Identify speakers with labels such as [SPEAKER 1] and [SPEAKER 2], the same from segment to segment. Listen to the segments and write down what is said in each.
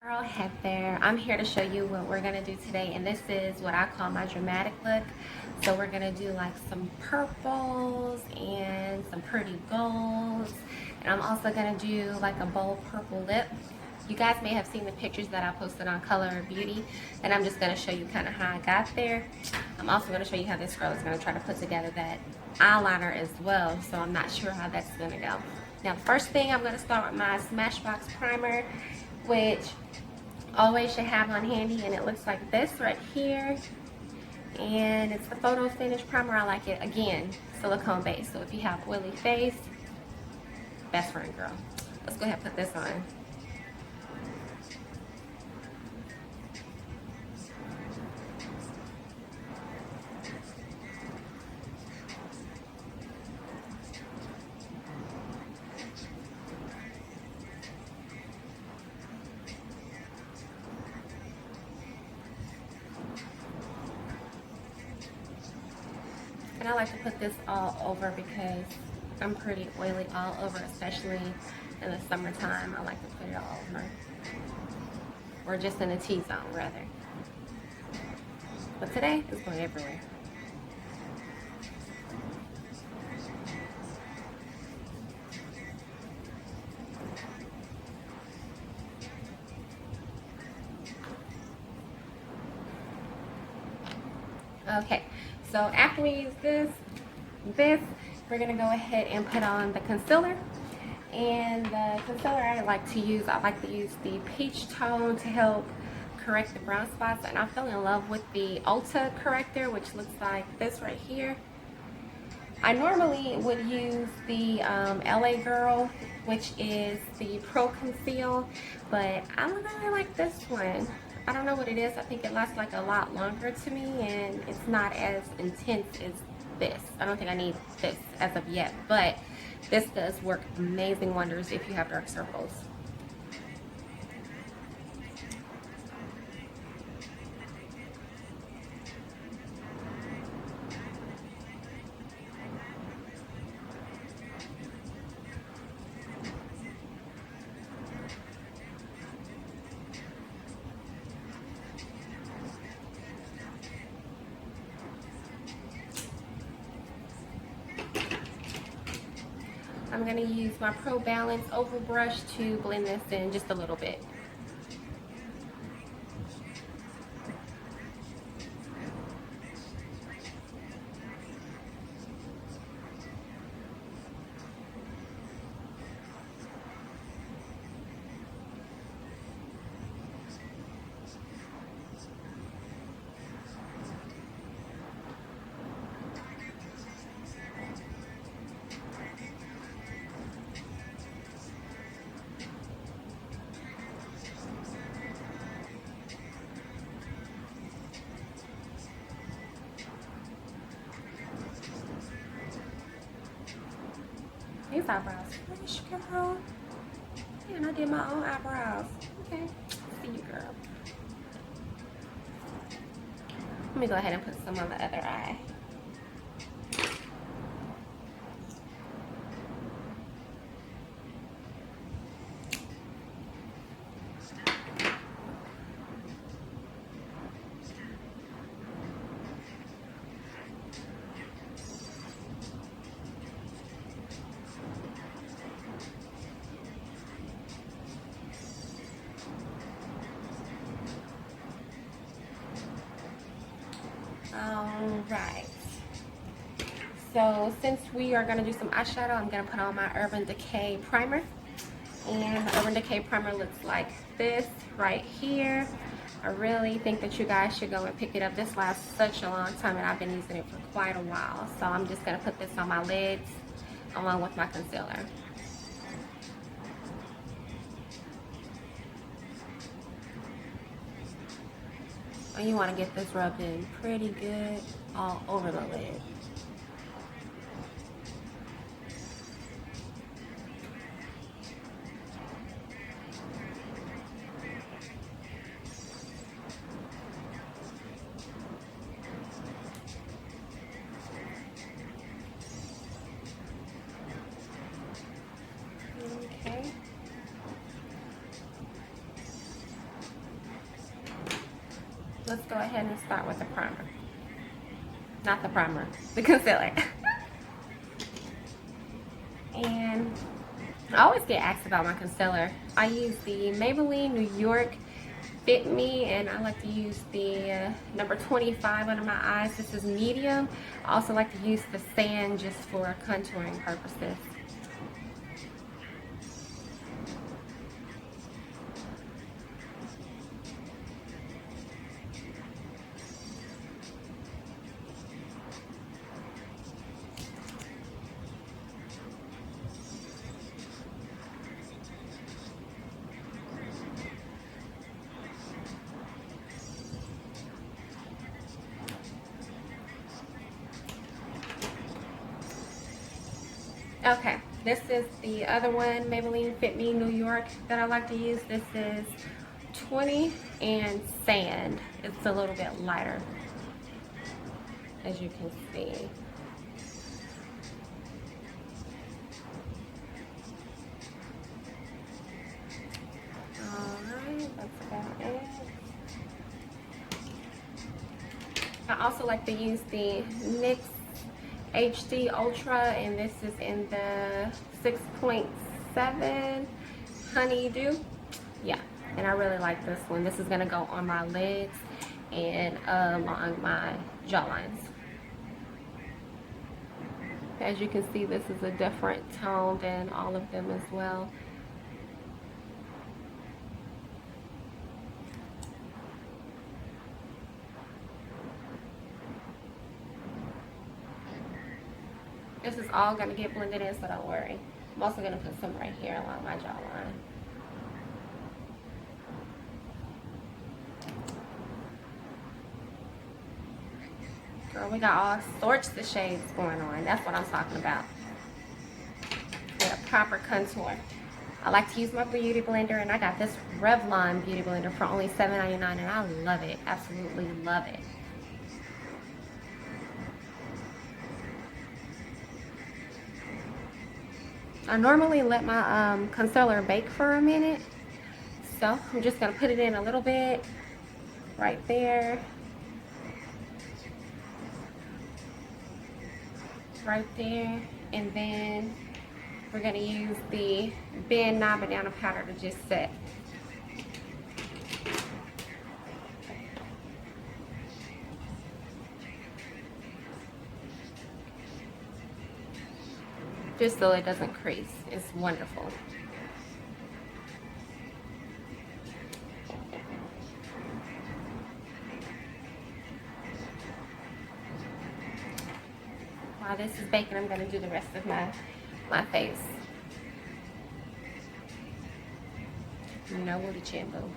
[SPEAKER 1] Girl Heather. I'm here to show you what we're gonna do today, and this is what I call my dramatic look. So we're gonna do like some purples and some pretty golds, and I'm also gonna do like a bold purple lip. You guys may have seen the pictures that I posted on Color Beauty, and I'm just gonna show you kind of how I got there. I'm also gonna show you how this girl is gonna try to put together that eyeliner as well, so I'm not sure how that's gonna go. Now the first thing, I'm gonna start with my Smashbox primer, which always should have on handy, and it looks like this right here, and it's the photo finish primer. I like it, again, silicone base, so if you have oily face, best friend, girl. Let's go ahead and put this on. And I like to put this all over because I'm pretty oily all over, especially in the summertime. I like to put it all over. Or just in the T-zone, rather. But today, it's going everywhere. Okay, so after we use this, we're gonna go ahead and put on the concealer. And the concealer I like to use the peach tone to help correct the brown spots. And I fell in love with the Ulta corrector, which looks like this right here. I normally would use the LA Girl, which is the Pro Conceal, but I don't really like this one. I don't know what it is. I think it lasts like a lot longer to me, and it's not as intense as this. I don't think I need this as of yet, but this does work amazing wonders if you have dark circles. I'm going to use my Pro Balance Oval Brush to blend this in just a little bit. These eyebrows fresh, girl. And I did my own eyebrows. Okay, see you, girl. Let me go ahead and put some on the other eye. Alright, so since we are going to do some eyeshadow, I'm going to put on my Urban Decay primer. And the Urban Decay primer looks like this right here. I really think that you guys should go and pick it up. This lasts such a long time, and I've been using it for quite a while. So I'm just going to put this on my lids along with my concealer. And you want to get this rubbed in pretty good all over the lid. Okay. let's go ahead and start with the primer. Not the primer, the concealer. And I always get asked about my concealer. I use the Maybelline New York Fit Me, and I like to use the number 25 under my eyes. This is medium. I also like to use the sand just for contouring purposes. Okay, this is the other one, Maybelline Fit Me New York, that I like to use. This is 20 and sand. It's a little bit lighter, as you can see. Alright, that's about it. I also like to use the NYX HD Ultra, and this is in the 6.7 Honeydew. Yeah, and I really like this one. This is gonna go on my lids and along my jawlines. As you can see, this is a different tone than all of them as well. This is all going to get blended in, so don't worry. I'm also going to put some right here along my jawline. Girl, we got all sorts of shades going on. That's what I'm talking about. Get a proper contour. I like to use my beauty blender, and I got this Revlon beauty blender for only $7.99, and I love it. Absolutely love it. I normally let my concealer bake for a minute, so I'm just going to put it in a little bit right there, and then we're going to use the Ben Nye Banana Powder to just set. Just so it doesn't crease. It's wonderful. While this is baking, I'm going to do the rest of my face. No woody chin, boo.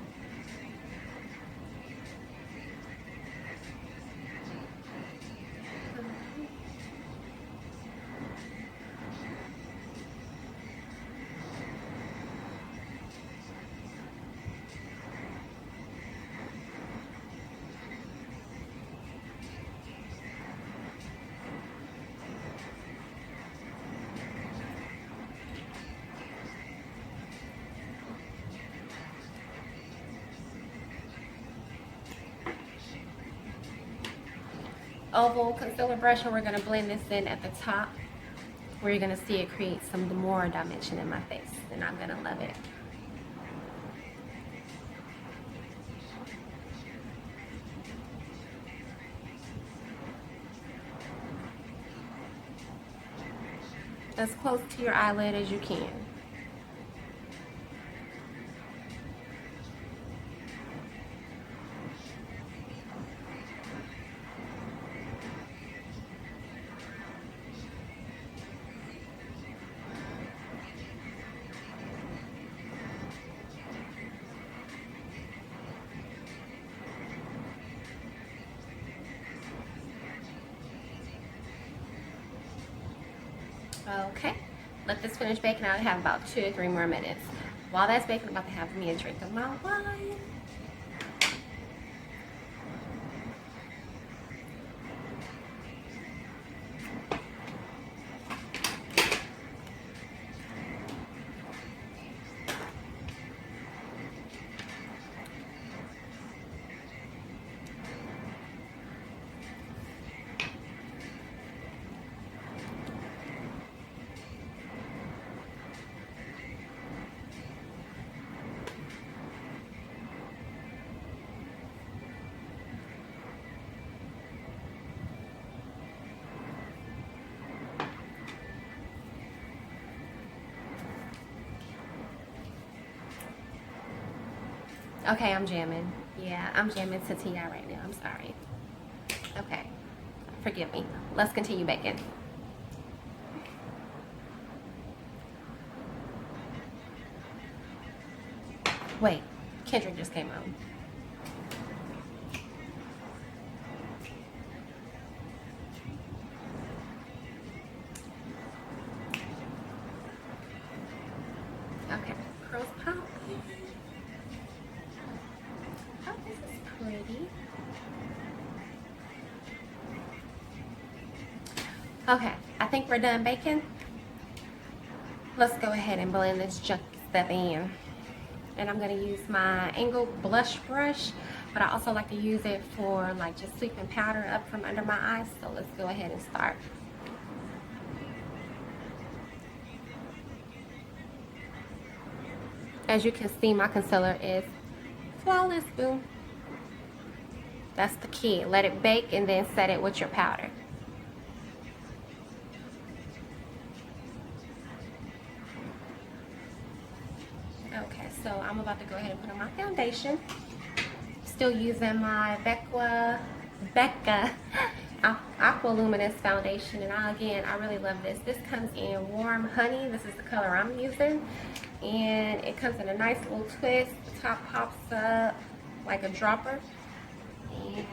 [SPEAKER 1] Oval concealer brush, and we're going to blend this in at the top, where you're going to see it create some more dimension in my face, and I'm going to love it. As close to your eyelid as you can. Okay, let this finish baking. I have about 2 or 3 more minutes. While that's baking, I'm about to have me a drink of my wine. Okay, I'm jamming. Yeah, I'm jamming to TI right now. I'm sorry. Okay, forgive me. Let's continue baking. Wait, Kendrick just came on. Okay, pearls pop. Oh, this is pretty. Okay, I think we're done baking. Let's go ahead and blend this junk stuff in. And I'm gonna use my angled blush brush, but I also like to use it for like just sweeping powder up from under my eyes. So let's go ahead and start. As you can see, my concealer is flawless, boom. That's the key. Let it bake and then set it with your powder. Okay, so I'm about to go ahead and put on my foundation. Still using my Becca Aqua Luminous foundation, and I really love this. This comes in Warm Honey. This is the color I'm using, and it comes in a nice little twist. The top pops up like a dropper, and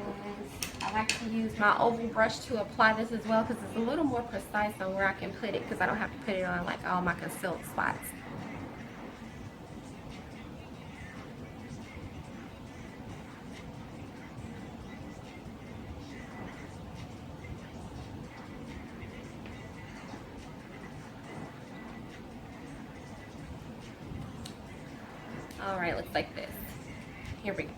[SPEAKER 1] I like to use my oval brush to apply this as well because it's a little more precise on where I can put it, because I don't have to put it on like all my concealed spots. All right, looks like this. Here we go.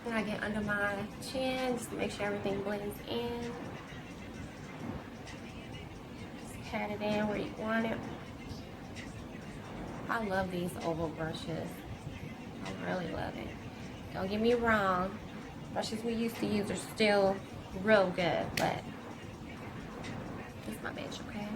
[SPEAKER 1] And I get under my chin just to make sure everything blends in. Just pat it in where you want it. I love these oval brushes. I really love it. Don't get me wrong, brushes we used to use are still real good, but this is my bitch, okay?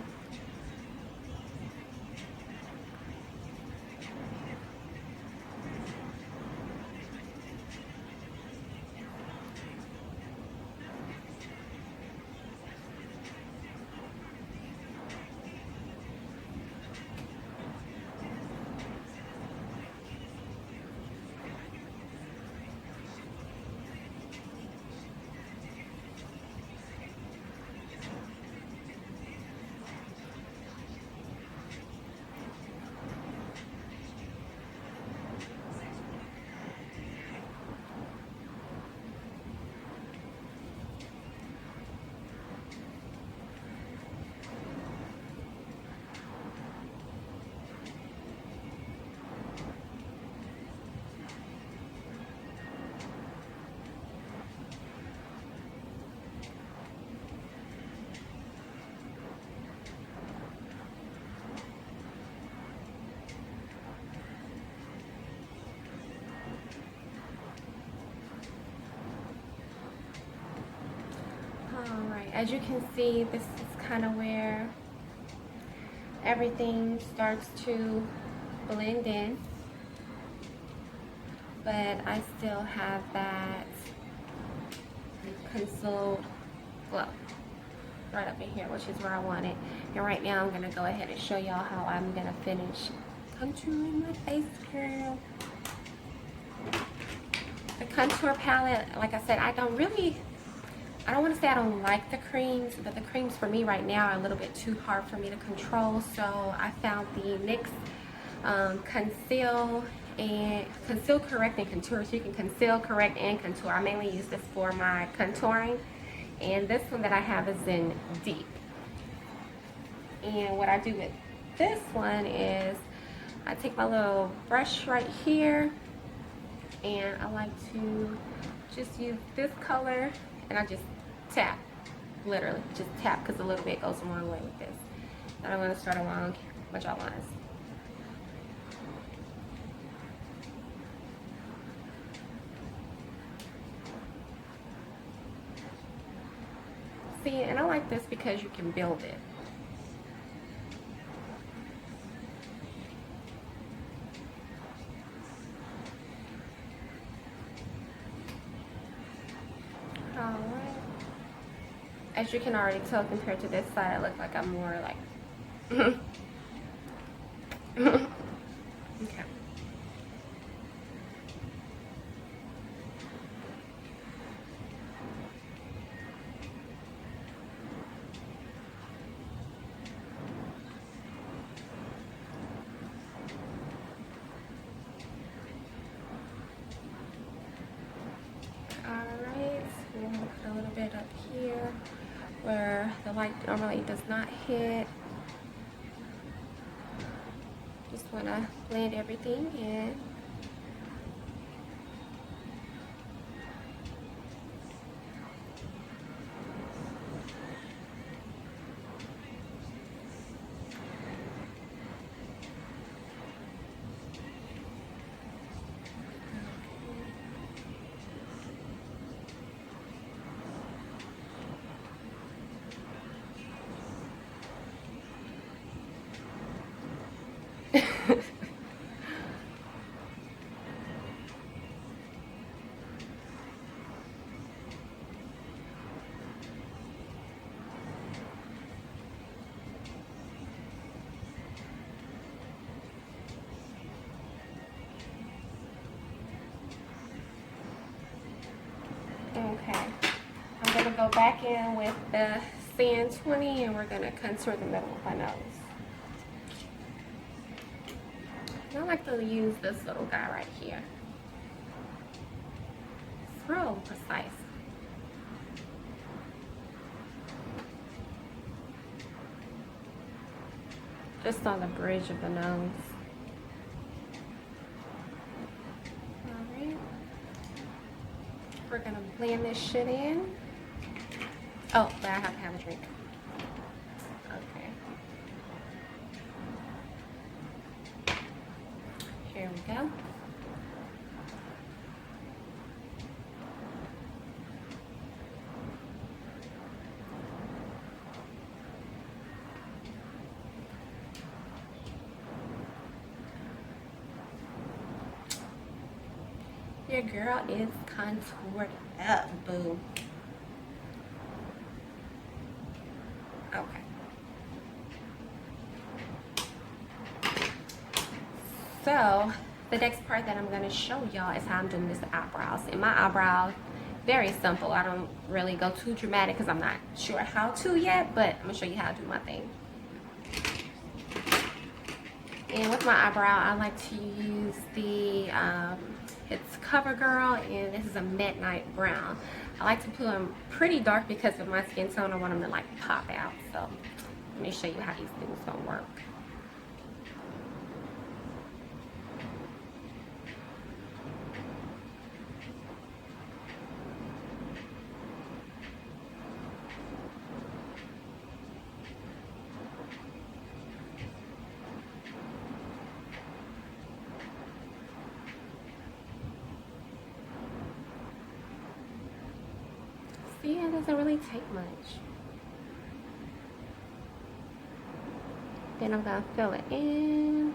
[SPEAKER 1] Alright, as you can see, this is kind of where everything starts to blend in, but I still have that concealed glow right up in here, which is where I want it. And right now I'm going to go ahead and show y'all how I'm going to finish contouring my face, girl. The contour palette, like I said, I don't want to say I don't like the creams, but the creams for me right now are a little bit too hard for me to control. So I found the NYX Conceal, Correct, and Contour. So you can conceal, correct, and contour. I mainly use this for my contouring. And this one that I have is in Deep. And what I do with this one is I take my little brush right here, and I like to just use this color, and I just tap, literally just tap, because a little bit goes a long way with this. And I'm going to start along my jawlines. See, and I like this because you can build it. Alright. As you can already tell, compared to this side, I look like I'm more like... Okay. Alright, so I'm gonna put a little bit up here where the light normally does not hit. Just want to blend everything in. Okay, I'm going to go back in with the Sand 20 and we're going to contour the middle of my nose. I like to use this little guy right here. It's real precise. Just on the bridge of the nose. Alright. We're going to blend this shit in. Oh, but I have to have a drink. Okay. Here we go. Your girl is contoured up, boo. Okay. So the next part that I'm going to show y'all is how I'm doing this eyebrows. And my eyebrows, very simple. I don't really go too dramatic because I'm not sure how to yet, but I'm going to show you how to do my thing. And with my eyebrow, I like to use the, it's CoverGirl, and this is a midnight brown. I like to put them pretty dark because of my skin tone. I want them to like pop out. So let me show you how these things gonna work. See, it doesn't really take much. Then I'm gonna fill it in.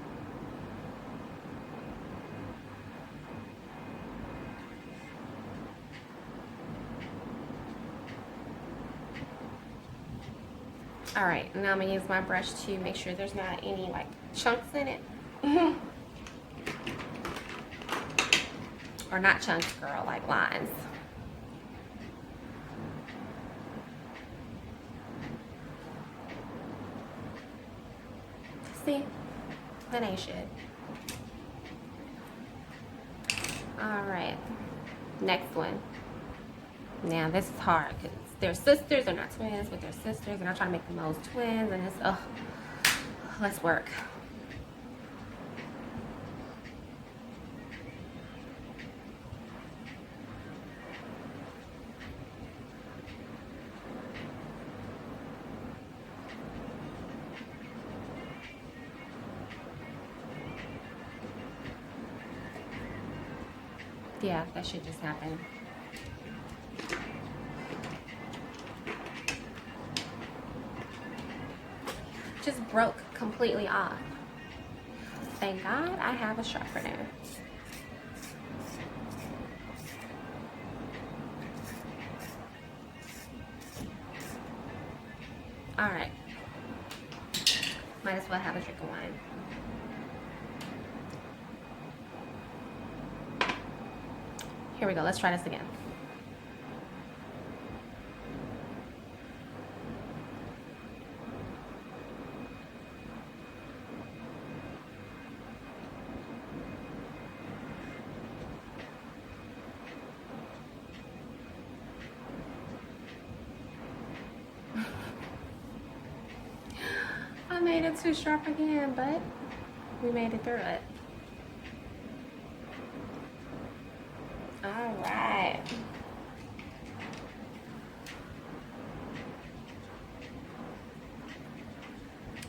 [SPEAKER 1] All right, now I'm gonna use my brush to make sure there's not any like chunks in it. Or not chunks, girl, like lines. See, that ain't shit. All right, next one. Now this is hard because they're sisters, they're not twins, but they're sisters, and I'm trying to make them those twins, and it's, oh, let's work. Yeah, that should just happen. just broke completely off. Thank God I have a sharpener. All right. Might as well have a drink of wine. Here we go. Let's try this again. I made it too sharp again, but we made it through it. All right.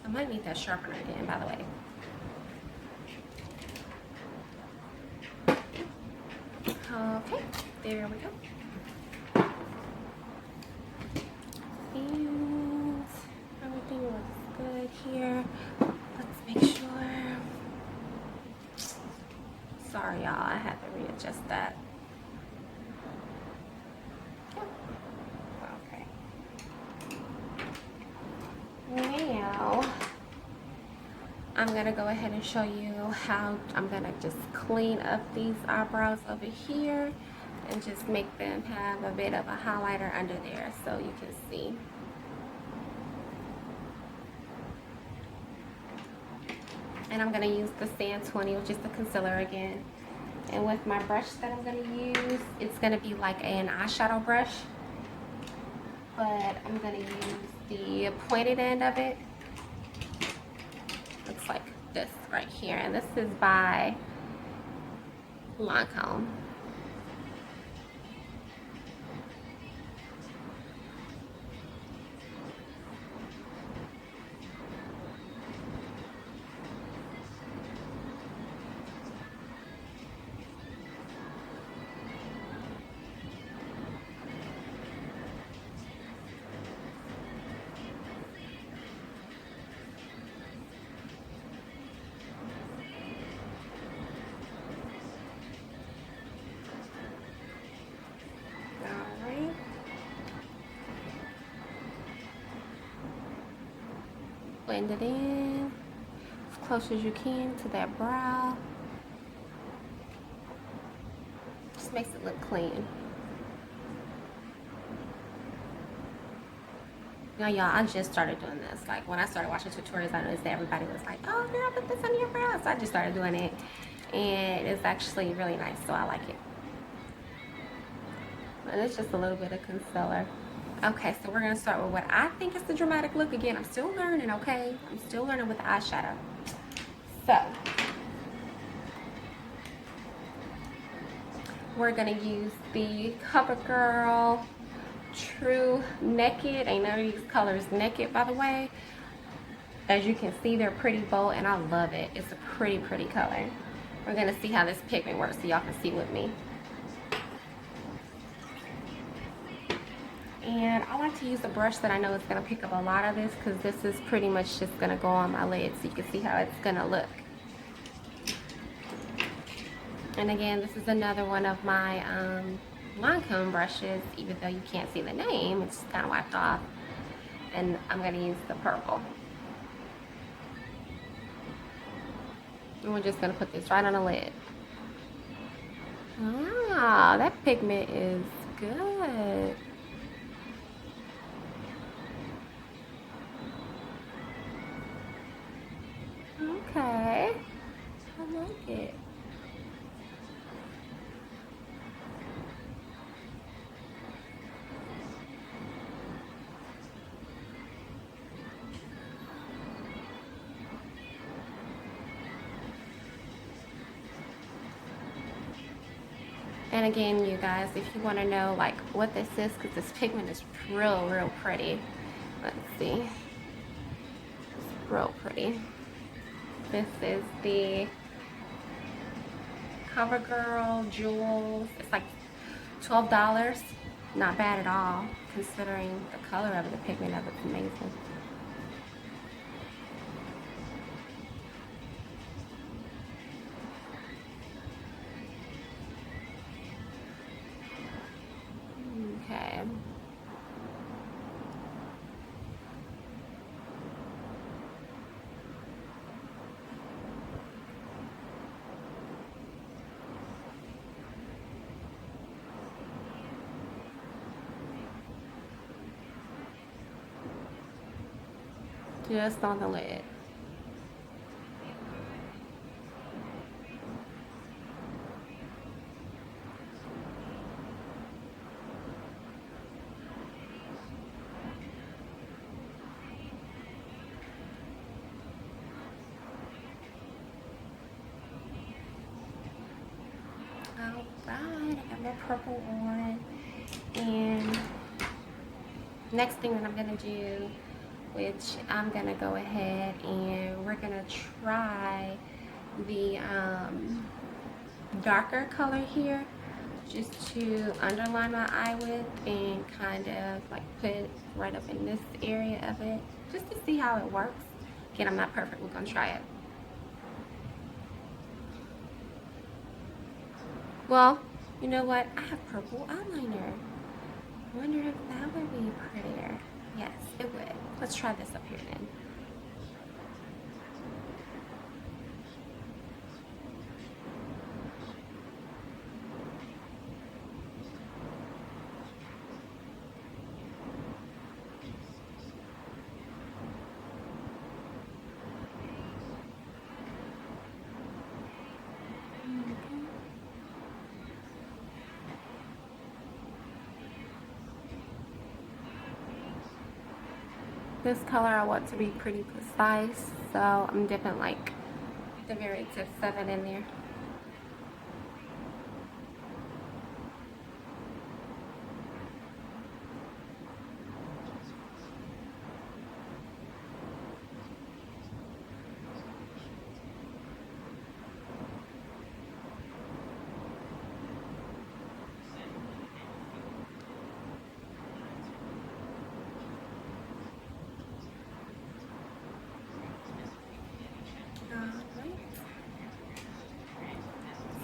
[SPEAKER 1] I might need that sharpener again, by the way. Okay, there we go. And everything looks good here. Let's make sure. Sorry, y'all, I had to readjust that. Okay. Now, I'm gonna go ahead and show you how I'm gonna just clean up these eyebrows over here and just make them have a bit of a highlighter under there so you can see. And I'm gonna use the Sand 20, which is the concealer again. And with my brush that I'm gonna use, it's gonna be like an eyeshadow brush, but I'm gonna use the pointed end of it. Looks like this right here, and this is by Lancome. Blend it in as close as you can to that brow. Just makes it look clean. Now, y'all, I just started doing this. Like, when I started watching tutorials, I noticed that everybody was like, oh, girl, put this on your brows. So I just started doing it, and it's actually really nice, so I like it. And it's just a little bit of concealer. Okay, so we're gonna start with what I think is the dramatic look. Again, I'm still learning, okay? I'm still learning with the eyeshadow. So, we're gonna use the CoverGirl True Naked. I know these colors Naked, by the way. As you can see, they're pretty bold, and I love it. It's a pretty, pretty color. We're gonna see how this pigment works so y'all can see with me. And I like to use a brush that I know is going to pick up a lot of this, because this is pretty much just going to go on my lid so you can see how it's going to look. And again, this is another one of my Lancome brushes, even though you can't see the name, it's kind of wiped off. And I'm going to use the purple. And we're just going to put this right on the lid. Ah, that pigment is good. Okay, I like it. And again, you guys, if you want to know like what this is, because this pigment is real pretty. Let's see. It's real pretty. This is the CoverGirl Jewels. It's like $12. Not bad at all, considering the color of it, the pigment of it's amazing. Okay. Just on the lid. Alright, I got my purple on. And next thing that I'm gonna do, which I'm gonna go ahead and we're gonna try the darker color here, just to underline my eye with and kind of like put it right up in this area of it, just to see how it works. Again, I'm not perfect, we're gonna try it. Well, you know what? I have purple eyeliner. I wonder if that would be prettier. Yes, it would. Let's try this up here then. This color I want to be pretty precise, so I'm dipping like the very tips of it in there.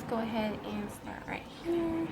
[SPEAKER 1] Go ahead and start right here.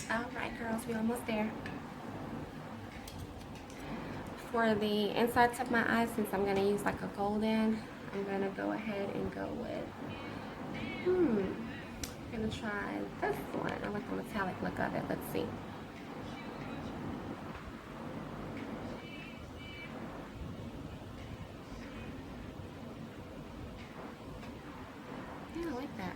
[SPEAKER 1] Alright girls, we're almost there. For the insides of my eyes, since I'm going to use like a golden, I'm going to go ahead and go with, I'm going to try this one. I like the metallic look of it. Let's see. Yeah, I like that.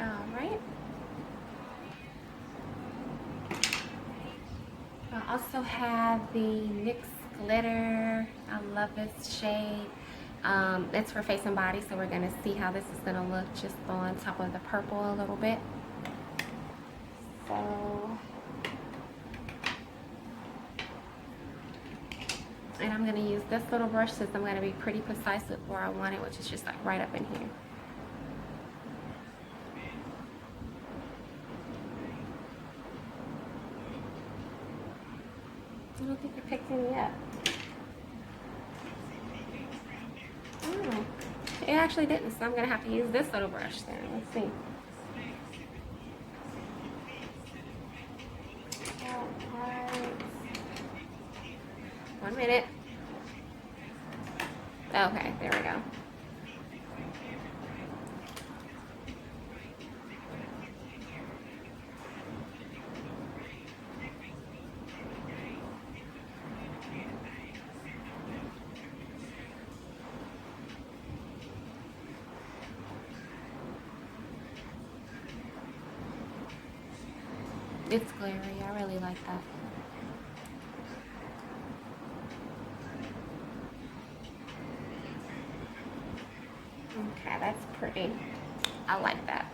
[SPEAKER 1] Alright. I also have the NYX glitter. I love this shade. It's for face and body, so we're going to see how this is going to look just on top of the purple a little bit. So, and I'm going to use this little brush since I'm going to be pretty precise with where I want it, which is just like right up in here. I don't think it picked any up. Oh, it actually didn't, so I'm going to have to use this little brush then. Let's see. Alright. 1 minute. Okay, there we go. It's glary. I really like that. Okay, that's pretty. I like that.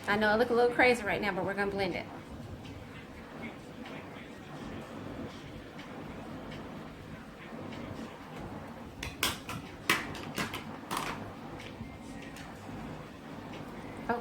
[SPEAKER 1] I know it looks a little crazy right now, but we're gonna blend it. Oh.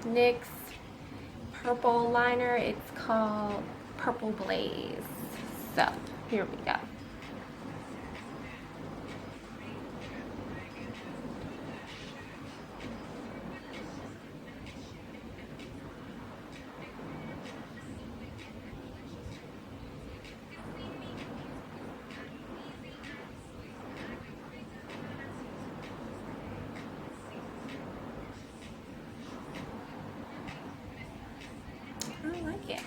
[SPEAKER 1] NYX purple liner. It's called Purple Blaze. So here we go. I like it.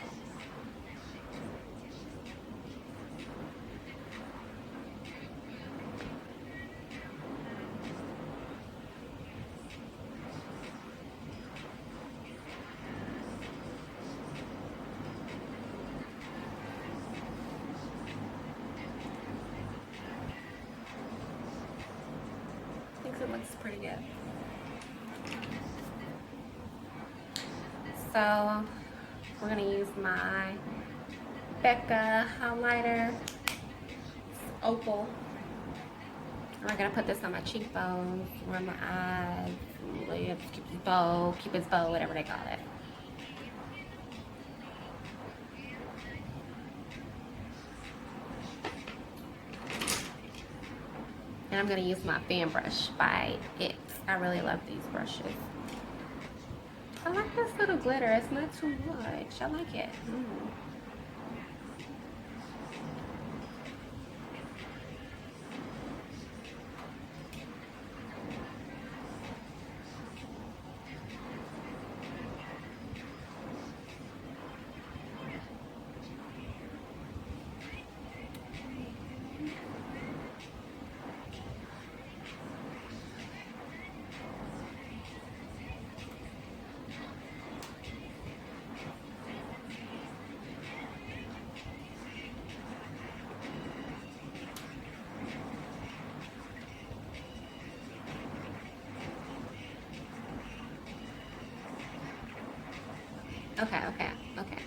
[SPEAKER 1] I think it looks pretty good. So we're gonna use my Becca highlighter, Opal. And we're gonna put this on my cheekbones, around my eyes, lips, Cupid's bow, whatever they call it. And I'm gonna use my fan brush by It. I really love these brushes. I like this little glitter. It's not too much. I like it. Okay, okay, okay.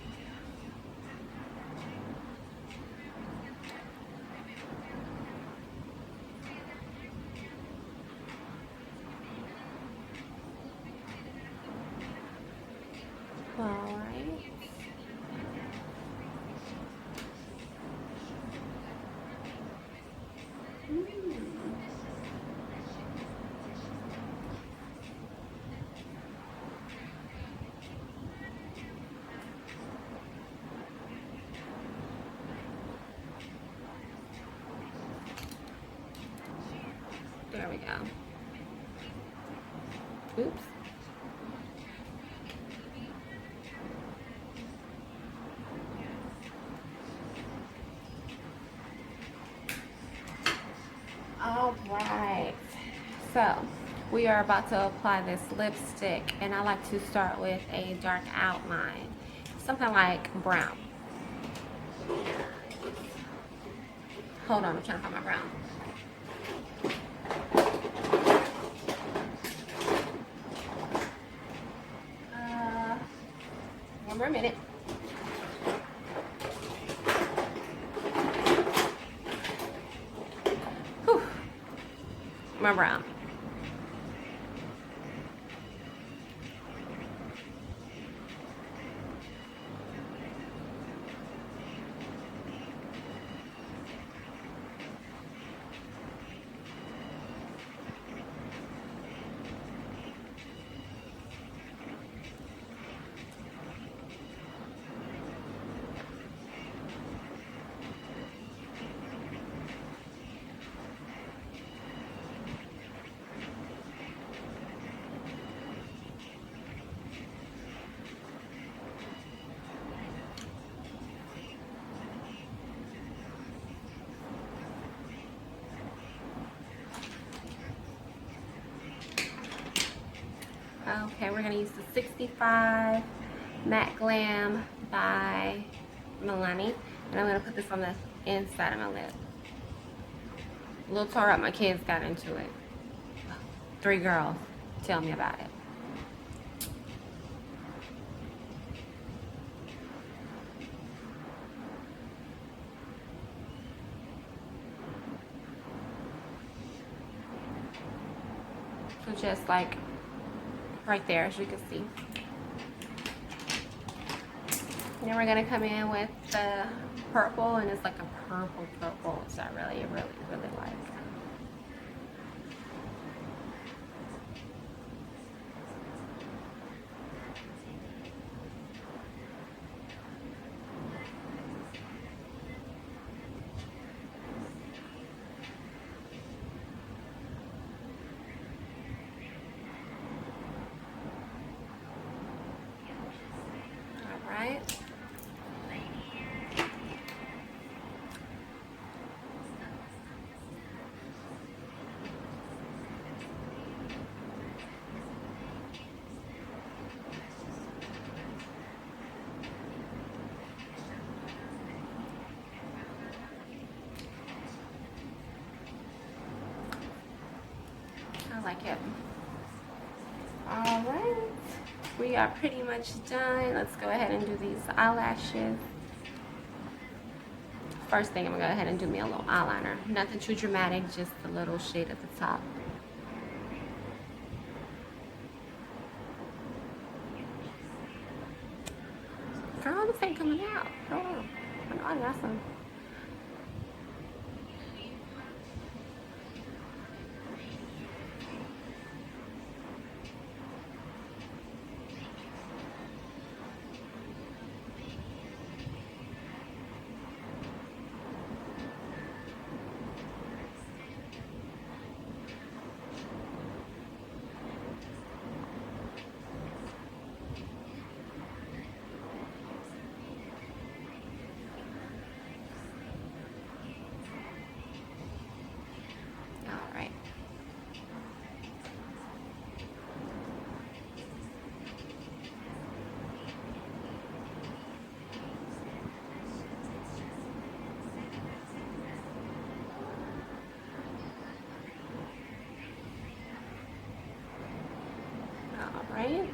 [SPEAKER 1] All right. There we go. Oops. All right. So we are about to apply this lipstick, and I like to start with a dark outline, something like brown. Hold on, I'm trying to find my brown. One more minute. Whew. My brown. Okay, we're gonna use the 65 Matte Glam by Milani, and I'm gonna put this on the inside of my lip. A little tore up, my kids got into it. 3 girls, tell me about it. So just like right there, as you can see. Then we're gonna come in with the purple, and it's like a purple, which I really like. All right. I like it. All right, we are pretty much done. Let's go ahead and do these eyelashes. First thing, I'm gonna go ahead and do me a little eyeliner. Nothing too dramatic, just a little shade at the top. Girl, this ain't coming out. Hold on. I know I got some. All right. All right.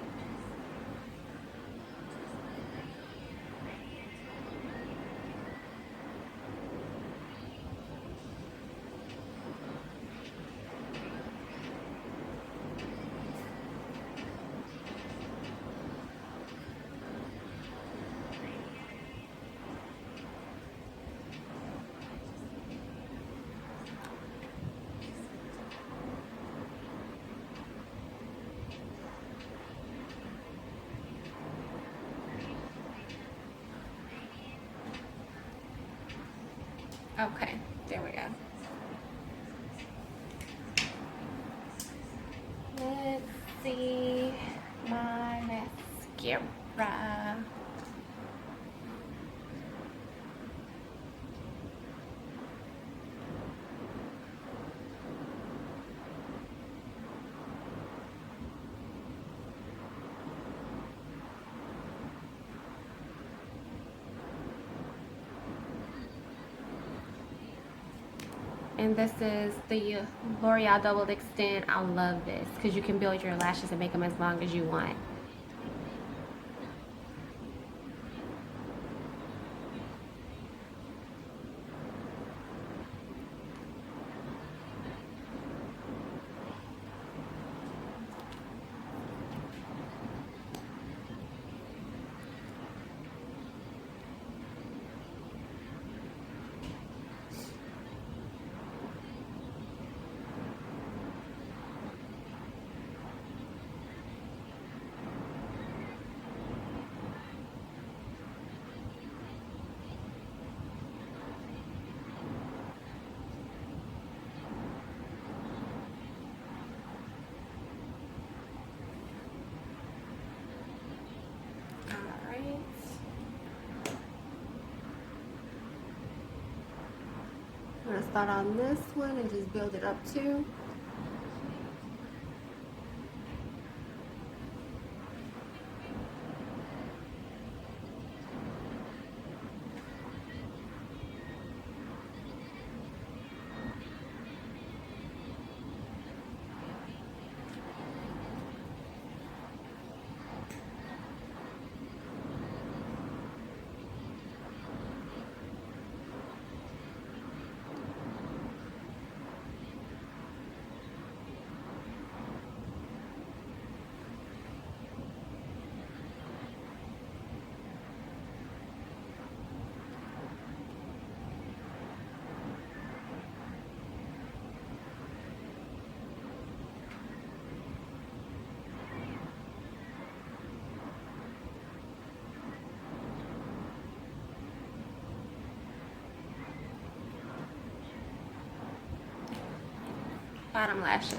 [SPEAKER 1] Okay, there we go. Let's see my mascara. And this is the L'Oreal Double Extend. I love this because you can build your lashes and make them as long as you want. I'm going to start on this one and just build it up too. Bottom lashes.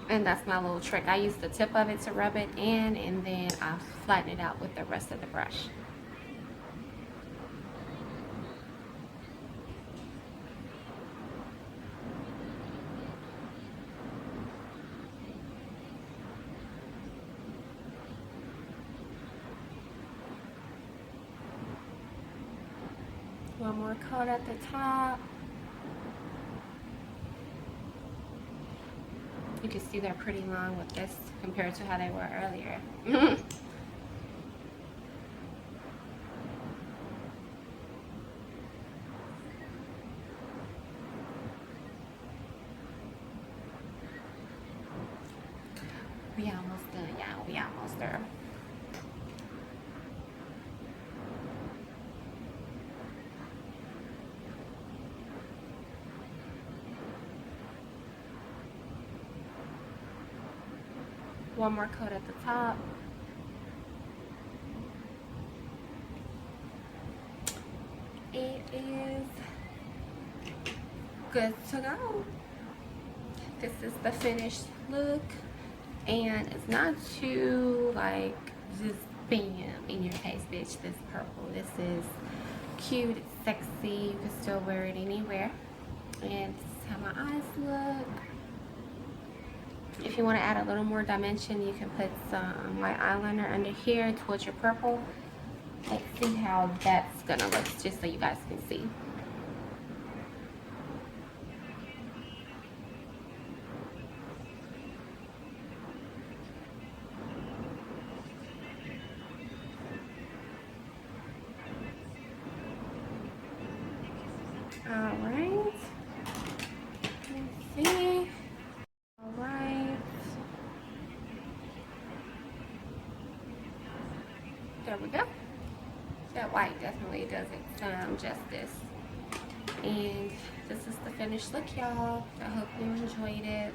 [SPEAKER 1] And that's my little trick. I use the tip of it to rub it in, and then I flatten it out with the rest of the brush. One more coat at the top. You can see they're pretty long with this compared to how they were earlier. We almost done, y'all. We almost there. One more coat at the top. It is good to go. This is the finished look, and it's not too like just bam in your face, bitch. This purple, this is cute, it's sexy, you can still wear it anywhere. And this is how my eyes look. If you want to add a little more dimension, you can put some white eyeliner under here towards your purple. Let's see how that's gonna look, just so you guys can see. All right. Let's see. All right. There we go. That white definitely does it some justice. And this is the finished look, y'all. I hope you enjoyed it.